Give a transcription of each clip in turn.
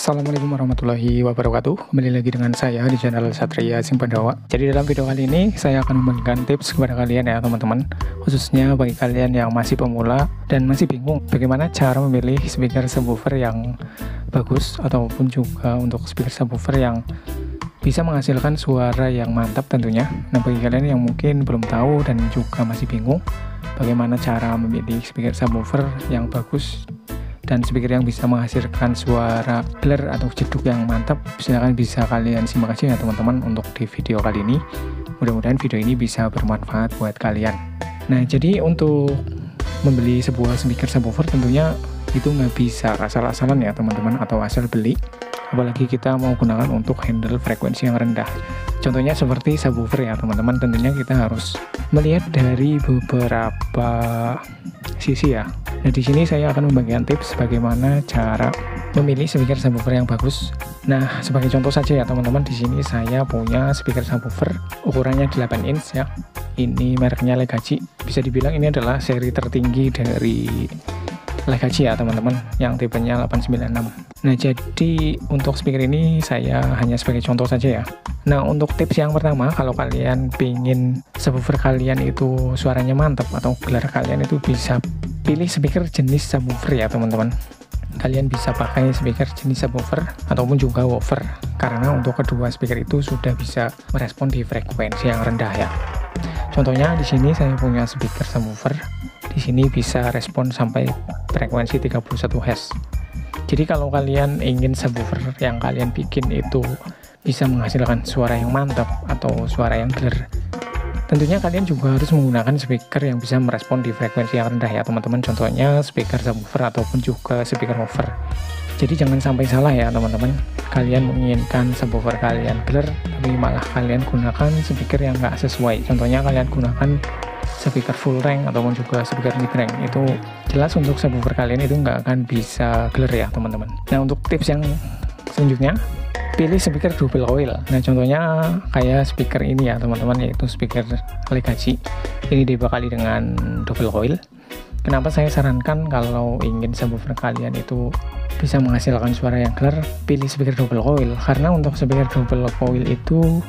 Assalamualaikum warahmatullahi wabarakatuh. Kembali lagi dengan saya di channel Satria Simpandawa. Jadi dalam video kali ini saya akan memberikan tips kepada kalian ya teman-teman, khususnya bagi kalian yang masih pemula dan masih bingung bagaimana cara memilih speaker subwoofer yang bagus ataupun juga untuk speaker subwoofer yang bisa menghasilkan suara yang mantap tentunya. Nah, bagi kalian yang mungkin belum tahu dan juga masih bingung bagaimana cara memilih speaker subwoofer yang bagus dan speaker yang bisa menghasilkan suara clear atau jeduk yang mantap, silahkan bisa kalian simak aja ya teman-teman untuk di video kali ini. Mudah-mudahan video ini bisa bermanfaat buat kalian. Nah, jadi untuk membeli sebuah speaker subwoofer tentunya itu nggak bisa asal-asalan ya teman-teman, atau asal beli, apalagi kita mau gunakan untuk handle frekuensi yang rendah. Contohnya seperti subwoofer ya teman-teman, tentunya kita harus melihat dari beberapa sisi ya. Nah, di sini saya akan membagikan tips bagaimana cara memilih speaker subwoofer yang bagus. Nah, sebagai contoh saja ya teman-teman, di sini saya punya speaker subwoofer ukurannya 8 inch ya. Ini mereknya Legacy. Bisa dibilang ini adalah seri tertinggi dari Legacy ya teman-teman, yang tipenya 896. Nah, jadi untuk speaker ini saya hanya sebagai contoh saja ya. Nah, untuk tips yang pertama, kalau kalian pingin subwoofer kalian itu suaranya mantap atau gelar kalian itu bisa pilih speaker jenis subwoofer ya teman-teman. Kalian bisa pakai speaker jenis subwoofer ataupun juga woofer, karena untuk kedua speaker itu sudah bisa merespon di frekuensi yang rendah ya. Contohnya di sini saya punya speaker subwoofer. Di sini bisa respon sampai frekuensi 31 Hz. Jadi kalau kalian ingin subwoofer yang kalian bikin itu bisa menghasilkan suara yang mantap atau suara yang clear, tentunya kalian juga harus menggunakan speaker yang bisa merespon di frekuensi yang rendah ya teman-teman. Contohnya speaker subwoofer ataupun juga speaker woofer. Jadi jangan sampai salah ya teman-teman, kalian menginginkan subwoofer kalian clear tapi malah kalian gunakan speaker yang nggak sesuai. Contohnya kalian gunakan speaker full rank ataupun juga speaker mid rank, itu jelas untuk subwoofer kalian itu nggak akan bisa clear ya teman-teman. Nah, untuk tips yang selanjutnya, pilih speaker double coil. Nah, contohnya kayak speaker ini ya teman-teman, yaitu speaker Legacy. Ini dibekali dengan double coil. Kenapa saya sarankan kalau ingin subwoofer kalian itu bisa menghasilkan suara yang clear, pilih speaker double coil? Karena untuk speaker double coil itu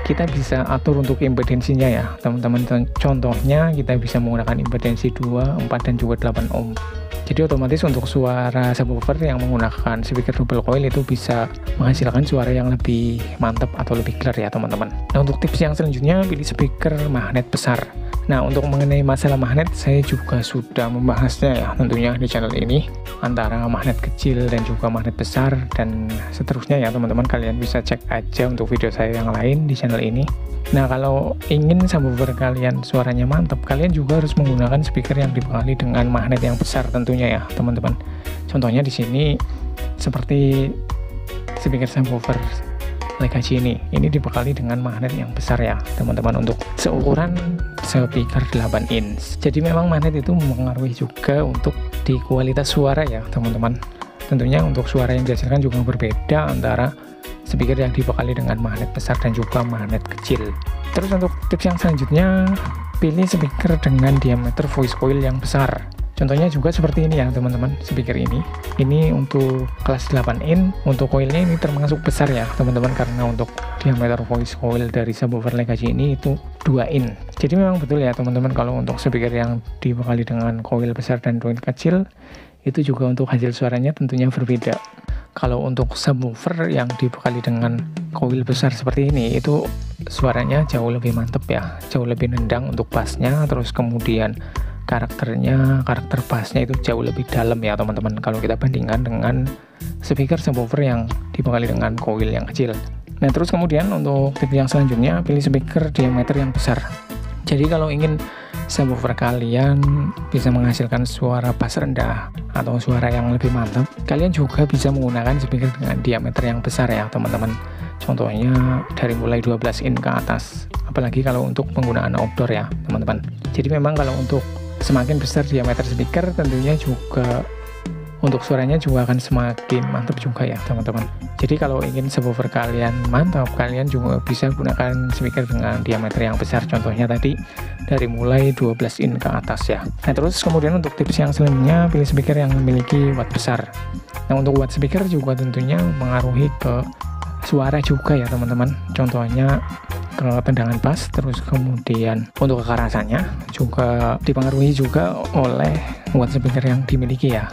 kita bisa atur untuk impedensinya ya teman-teman. Contohnya kita bisa menggunakan impedensi 2, 4 dan juga 8 ohm. Jadi otomatis untuk suara subwoofer yang menggunakan speaker double coil itu bisa menghasilkan suara yang lebih mantap atau lebih clear ya teman-teman. Nah, untuk tips yang selanjutnya, pilih speaker magnet besar. Nah, untuk mengenai masalah magnet, saya juga sudah membahasnya ya tentunya di channel ini, antara magnet kecil dan juga magnet besar dan seterusnya ya teman-teman. Kalian bisa cek aja untuk video saya yang lain di channel ini. Nah, kalau ingin subwoofer kalian suaranya mantap, kalian juga harus menggunakan speaker yang dibekali dengan magnet yang besar tentunya ya teman-teman. Contohnya di sini seperti speaker subwoofer Legacy ini dibekali dengan magnet yang besar ya teman-teman, untuk seukuran speaker 8 inch. Jadi memang magnet itu mempengaruhi juga untuk di kualitas suara ya teman-teman. Tentunya untuk suara yang dihasilkan juga berbeda antara speaker yang dibekali dengan magnet besar dan juga magnet kecil. Terus untuk tips yang selanjutnya, pilih speaker dengan diameter voice coil yang besar. Contohnya juga seperti ini ya teman-teman, speaker ini untuk kelas 8 in, untuk coilnya ini termasuk besar ya teman-teman, karena untuk diameter voice coil dari subwoofer Legacy ini itu 2 in. Jadi memang betul ya teman-teman, kalau untuk speaker yang dibekali dengan coil besar dan coil kecil itu juga untuk hasil suaranya tentunya berbeda. Kalau untuk subwoofer yang dibekali dengan coil besar seperti ini, itu suaranya jauh lebih mantap ya, jauh lebih nendang untuk bassnya, terus kemudian karakter bassnya itu jauh lebih dalam ya teman-teman, kalau kita bandingkan dengan speaker subwoofer yang dibekali dengan coil yang kecil. Nah, terus kemudian untuk tips yang selanjutnya, pilih speaker diameter yang besar. Jadi kalau ingin subwoofer kalian bisa menghasilkan suara bass rendah atau suara yang lebih mantap, kalian juga bisa menggunakan speaker dengan diameter yang besar ya teman-teman. Contohnya dari mulai 12 in ke atas, apalagi kalau untuk penggunaan outdoor ya teman-teman. Jadi memang kalau untuk semakin besar diameter speaker, tentunya juga untuk suaranya juga akan semakin mantap juga ya teman-teman. Jadi kalau ingin subwoofer kalian mantap, kalian juga bisa gunakan speaker dengan diameter yang besar, contohnya tadi dari mulai 12 in ke atas ya. Nah terus kemudian untuk tips yang selanjutnya, pilih speaker yang memiliki watt besar. Nah untuk watt speaker juga tentunya mengaruhi ke suara juga ya teman-teman, contohnya ke tendangan bass, terus kemudian untuk kekerasannya juga dipengaruhi juga oleh watt speaker yang dimiliki ya.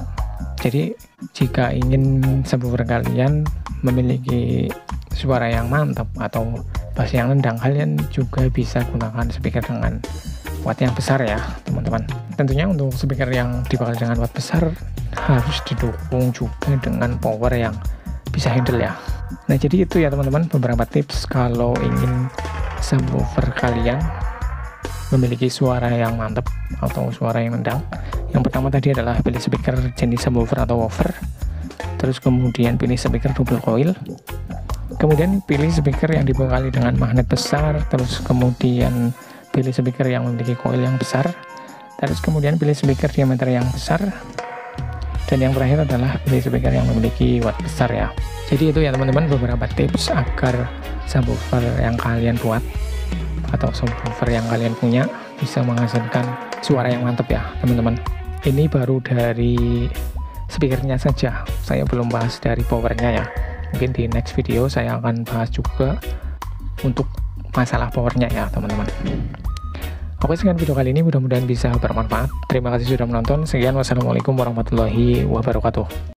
Jadi jika ingin subwoofer kalian memiliki suara yang mantap atau bass yang nendang, kalian juga bisa gunakan speaker dengan watt yang besar ya teman-teman. Tentunya untuk speaker yang dibakar dengan watt besar harus didukung juga dengan power yang bisa handle ya. Nah jadi itu ya teman-teman, beberapa tips kalau ingin subwoofer kalian memiliki suara yang mantap atau suara yang nendang. Yang pertama tadi adalah pilih speaker jenis subwoofer atau woofer, terus kemudian pilih speaker double coil, kemudian pilih speaker yang dibekali dengan magnet besar, terus kemudian pilih speaker yang memiliki coil yang besar, terus kemudian pilih speaker diameter yang besar, dan yang terakhir adalah pilih speaker yang memiliki watt besar ya. Jadi itu ya teman-teman, beberapa tips agar subwoofer yang kalian buat atau subwoofer yang kalian punya bisa menghasilkan suara yang mantap ya teman-teman. Ini baru dari speakernya saja, saya belum bahas dari powernya ya. Mungkin di next video saya akan bahas juga untuk masalah powernya ya teman-teman. Oke, sekian video kali ini, mudah-mudahan bisa bermanfaat. Terima kasih sudah menonton. Sekian, wassalamualaikum warahmatullahi wabarakatuh.